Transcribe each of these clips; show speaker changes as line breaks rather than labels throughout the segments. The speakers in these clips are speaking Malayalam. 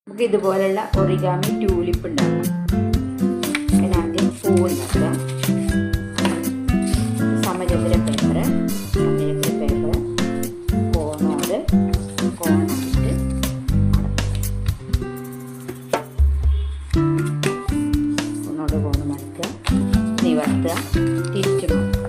നമുക്ക് ഇതുപോലുള്ള ഒറിഗാമി ട്യൂലിപ്പ് ഉണ്ടാക്കാം. അതിനാദ്യം പൂവുണ്ടാക്കുക. സമചതുര പേപ്പർ കോണായിട്ട് കോണോട് കോണ് മടക്കുക, നിവർത്തുക, തിരിച്ചു മടക്കുക.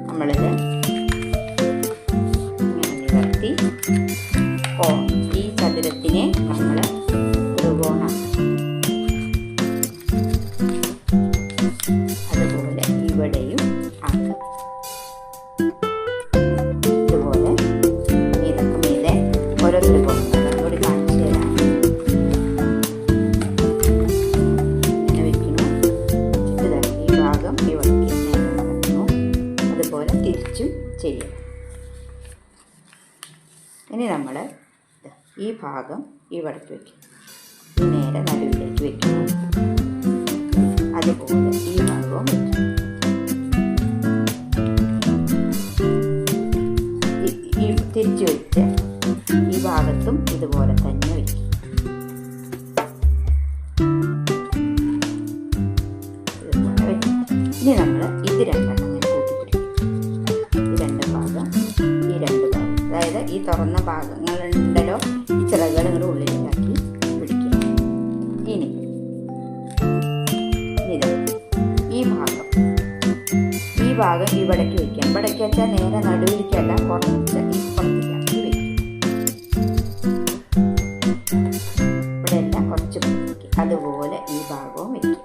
നമ്മളിത് നിവർത്തി ഈ ചതുരത്തിനെ നമ്മൾ ത്രികോണാക്കി. അതുപോലെ ഇവിടെയും ആക്കാം. ഇതുപോലെ ഇതൊക്കെ മീതെ ഓരോ ത്രികോണങ്ങൾ കൂടി കാണിച്ചു തരാം. ഇങ്ങനെ വെക്കുന്നു. ഈ ഭാഗം ഇവിടേക്ക് അതുപോലെ തിരിച്ചും ചെയ്യണം. ഇനി നമ്മൾ ഈ ഭാഗം ഇവിടേക്ക് വയ്ക്കും, ഈ നേരെ നടുവിലേക്ക് വയ്ക്കുന്നു. അതുപോലെ ഈ ഭാഗവും വയ്ക്കും. ഈ തിരിച്ചു വെച്ച് ഈ ഭാഗത്തും ഇതുപോലെ തന്നെ വയ്ക്കും. ഇനി നമ്മൾ ഇത് രണ്ടെണ്ണം ഈ തുറന്ന ഭാഗങ്ങളുണ്ടല്ലോ, ഈ ചിറകുകൾ ഇങ്ങോട്ട് ഉള്ളിലേക്കാക്കി പിടിക്കുക. ഇനി ഈ ഭാഗം ഇവിടേക്ക് വയ്ക്കാം. ഇവിടേക്ക് വെച്ചാൽ നേരെ നടുവിലേക്കല്ല, കുറച്ച് ഇപ്പുറത്തേക്കാക്കി വയ്ക്കും. ഇവിടെ എല്ലാം കുറച്ച് പുറത്തേക്ക്. അതുപോലെ ഈ ഭാഗവും വയ്ക്കും.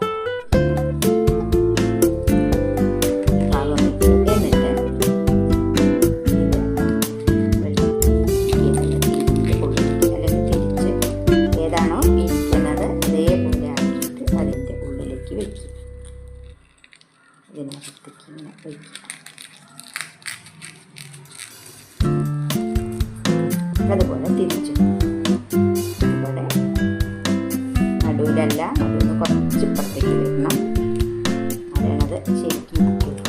ഇതിനകത്തേക്ക് ഇങ്ങനെ വയ്ക്കുക. അതുപോലെ തിരിച്ചു ഇവിടെ നടുവിലല്ല, നടുവിന് കുറച്ച് ഇപ്പുറത്തേക്ക് വരണം. അതാണത് ശരിക്കും ഇനി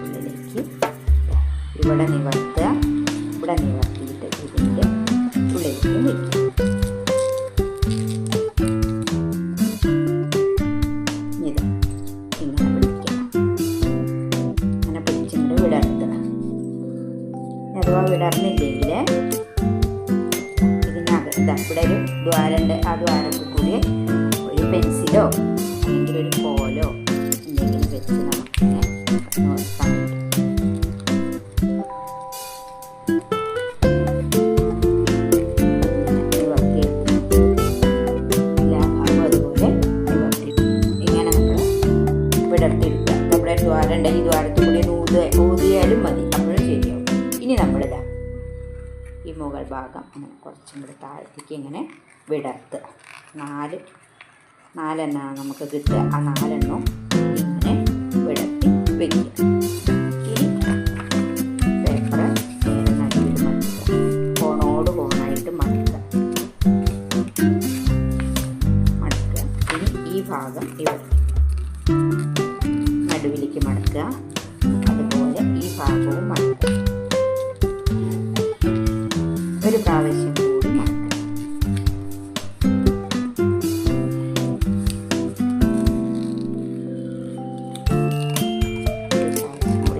ഉള്ളിലേക്ക് ഇവിടെ നിവർത്തുക. ഇവിടെ നിവർത്തിയിട്ട് ഇതിൻ്റെ ഉള്ളിലേക്ക് വയ്ക്കുക. അഥവാ വിടർന്നില്ലെങ്കിൽ ഇതിനകത്ത് ഇവിടെ ഒരു ദ്വാരമുണ്ട്. ആ ദ്വാരത്തിൽ കൂടി ഒരു പെൻസിലോ അല്ലെങ്കിൽ ഒരു കോലോ എന്തെങ്കിലും വെച്ച് നമുക്കിങ്ങനെ നോക്കാൻ പറ്റും. എല്ലാ ഭാഗവും അതുപോലെ ഇങ്ങനെ നമ്മൾ വിടർത്തിയെടുക്കുക. നമ്മുടെ ദ്വാരമുണ്ട്, ഈ ദ്വാരത്തിൽ കൂടി ഊതിയാലും മതി, അപ്പോഴും ശരിയാവും. ഇനി നമ്മളിതാ ഈ മുകൾ ഭാഗം അങ്ങനെ കുറച്ചും കൂടി താഴത്തേക്ക് ഇങ്ങനെ വിടർത്തുക. നാലെണ്ണമാണ് നമുക്ക് കിട്ടുക. ആ നാലെണ്ണവും ഇങ്ങനെ വിടർത്തി വയ്ക്കുക. ഇനി പേപ്പർ നേരെ നടുവിൽ മടക്കുക, കോണോട് കോണായിട്ട് മടക്കുക. ഇനി ഈ ഭാഗം ഇവിടെ നടുവിലേക്ക് മടക്കുക. അതുപോലെ ഈ ഭാഗവും മടക്കുക. ഒരു പ്രാവശ്യം കൂടി മടക്കുക.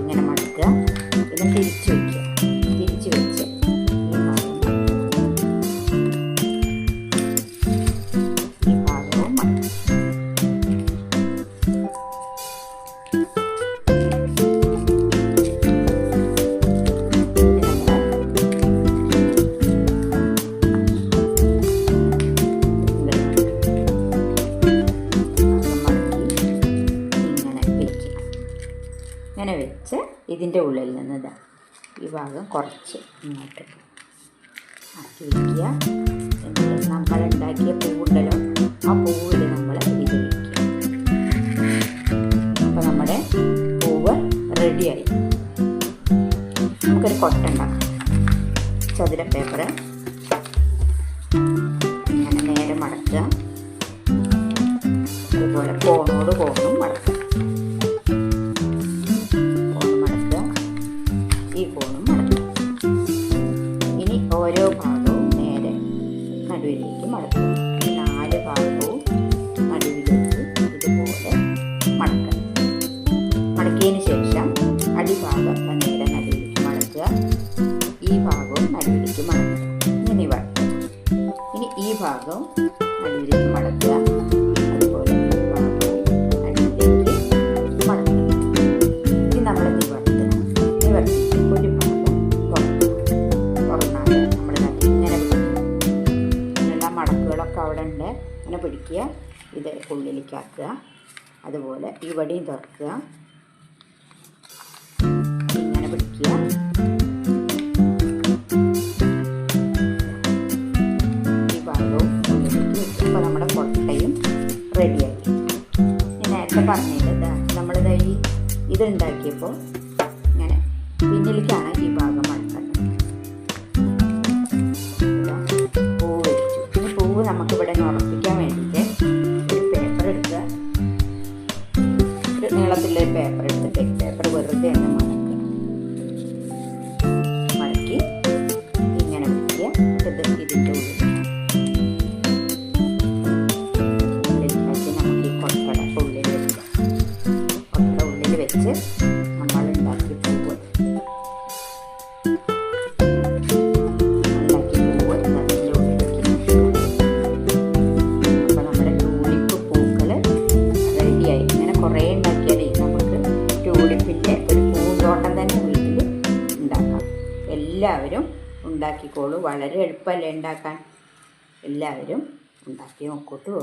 ഇങ്ങനെ മടക്കുക. പിന്നെ തിരിച്ചു വയ്ക്കുക. തിരിച്ചു വെച്ച് ഈ ഭാഗവും മടക്കുക. ഇങ്ങനെ വെച്ച് ഇതിൻ്റെ ഉള്ളിൽ നിന്ന് ഇതാ ഈ ഭാഗം കുറച്ച് ഇങ്ങോട്ട് ആക്കി വയ്ക്കുക. എന്നിട്ട് നമ്മളുണ്ടാക്കിയ പൂവുണ്ടല്ലോ, ആ പൂവിൽ നമ്മൾ ഇത് വയ്ക്കുക. അപ്പോൾ നമ്മുടെ പൂവ് റെഡിയായി. നമുക്കൊരു കൊട്ട ഉണ്ടാക്കാം. ചതുര പേപ്പർ ഇങ്ങനെ നേരെ മടക്കുക. അതുപോലെ ഇതുപോലെ കോണോട് കോണും മടക്കുക. കോണ് മടക്കുക, ഈ കോണും മടക്കുക. ഇനി ഓരോ ഭാഗവും നേരെ നടുവിലേക്ക് മടക്കുക. 4 ഭാഗവും നടുവിലേക്ക് ഇതുപോലെ മടക്കുക. മടക്കിയതിന് ശേഷം അടിഭാഗം നേരെ നടുവിലേക്ക് മടക്കുക. ഈ ഭാഗവും നടുവിലേക്ക് മടക്കുക. ഇനി വരക്കുക. ഇനി ഈ ഭാഗവും നടുവിലേക്ക് മടക്കുക. അതുപോലെ ഈ ഭാഗവും നടുവിലേക്ക് മടക്കുക. ഇനി നമ്മൾ നിവർത്തിയിട്ട് ഒരു ഭാഗം തുറന്നാൽ നമ്മൾ ഇങ്ങനെ പിടിക്കുക. അങ്ങനെയുള്ള മടക്കുകളൊക്കെ അവിടെ ഉണ്ട്. അങ്ങനെ പിടിക്കുക. ഇത് ഉള്ളിലേക്ക് ആക്കുക. അതുപോലെ ഇവിടെയും തുറക്കുക. ഇങ്ങനെ പിടിക്കുക. ഈ ഭാഗവും ഉള്ളിലേക്ക് വെക്കുക. അപ്പോൾ നമ്മുടെ കൊട്ടയും റെഡിയാക്കി. ഞാൻ നേരത്തെ പറഞ്ഞത് നമ്മളിത് ഇതുണ്ടാക്കിയപ്പോൾ ഇങ്ങനെ പിന്നിലേക്കാണ് ഈ ഭാഗം മടക്കേണ്ടത്. പൂവ് വെച്ചു. ഈ പൂവ് നമുക്കിവിടെ ഉറപ്പിക്കാൻ വേണ്ടിയിട്ട് ഒരു പേപ്പർ എടുക്കുക. ഒരു നീളത്തിലുള്ള പേപ്പർ എടുത്തിട്ട് പേപ്പർ വെറുതെ ഒന്ന് മടക്കി ഇങ്ങനെ വെക്കുക. ഇതിൻ്റെ ഉള്ളിലാക്കി നമുക്ക് ഈ കൊട്ടയുടെ ഉള്ളിൽ വെക്കാം. കൊട്ടയുടെ ഉള്ളിൽ വെച്ച് നമ്മൾ ഉണ്ടാക്കി പൂവ് അതിൻ്റെ ഉള്ളിലേക്ക്. അപ്പോൾ നമ്മുടെ ട്യൂലിപ്പ് പൂക്കൾ റെഡിയായി. ഇങ്ങനെ കുറേ ഉണ്ടാക്കിയാലേ നമുക്ക് ട്യൂലിപ്പിൻ്റെ ഒരു പൂന്തോട്ടം തന്നെ വീട്ടിൽ ഉണ്ടാക്കാം. എല്ലാവരും ഉണ്ടാക്കിക്കോളൂ. വളരെ എളുപ്പമല്ലേ ഉണ്ടാക്കാൻ. എല്ലാവരും ഉണ്ടാക്കി നോക്കൂട്ടോ.